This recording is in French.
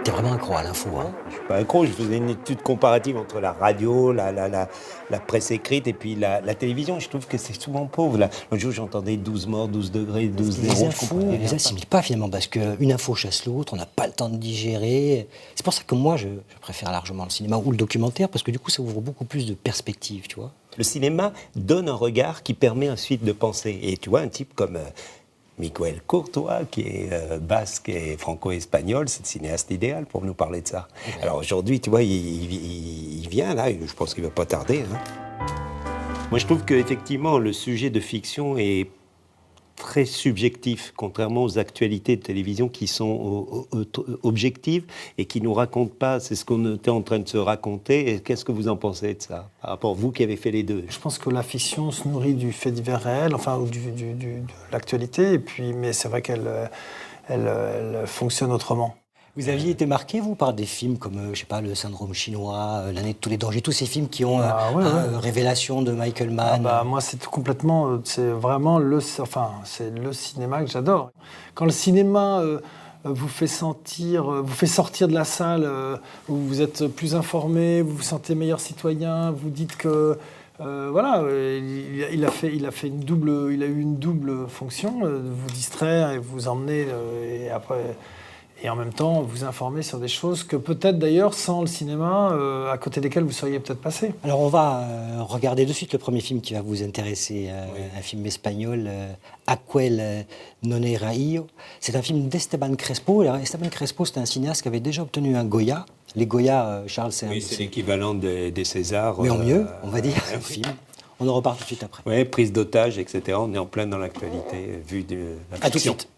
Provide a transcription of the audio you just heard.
T'es vraiment accro à l'info, hein? Je suis pas accro, je faisais une étude comparative entre la radio, la presse écrite et puis la télévision. Je trouve que c'est souvent pauvre. Là. L'autre jour, j'entendais 12 morts, 12 degrés, 12 Les zéros. infos, on les assimile pas finalement, parce qu'une info chasse l'autre, on n'a pas le temps de digérer. C'est pour ça que moi, je préfère largement le cinéma ou le documentaire, parce que du coup, ça ouvre beaucoup plus de perspectives, tu vois. Le cinéma donne un regard qui permet ensuite de penser. Et tu vois, un type comme Miguel Courtois, qui est basque et franco-espagnol, c'est le cinéaste idéal pour nous parler de ça. Ouais. Alors aujourd'hui, tu vois, il vient là, je pense qu'il ne va pas tarder. Hein. Moi, je trouve qu'effectivement, le sujet de fiction est très subjectif, contrairement aux actualités de télévision qui sont objectives et qui ne nous racontent pas, c'est ce qu'on était en train de se raconter. Et qu'est-ce que vous en pensez de ça, par rapport à vous qui avez fait les deux? Je pense que la fiction se nourrit du fait divers réel, enfin, ou de l'actualité, et puis, mais c'est vrai qu'elle elle fonctionne autrement. Vous aviez été marqué, vous, par des films comme, je sais pas, Le Syndrome chinois, L'année de tous les dangers, tous ces films qui ont Révélation de Michael Mann. Moi, c'est complètement, c'est vraiment c'est le cinéma que j'adore. Quand le cinéma vous fait sortir de la salle, où vous êtes plus informé, vous vous sentez meilleur citoyen, vous dites que il a eu une double fonction, vous distraire et vous emmener et en même temps vous informer sur des choses que peut-être d'ailleurs sans le cinéma, à côté desquelles vous seriez peut-être passé. Alors on va regarder de suite le premier film qui va vous intéresser, un film espagnol, Aquel non era yo. C'est un film d'Esteban Crespo. Alors, Esteban Crespo, c'est un cinéaste qui avait déjà obtenu un Goya. Les Goya, Charles, c'est l'équivalent des Césars. Mais en mieux, on va dire, un film. On en reparle tout de suite après. Oui, prise d'otage, etc. On est en plein dans l'actualité, vue de la fiction. À tout de suite.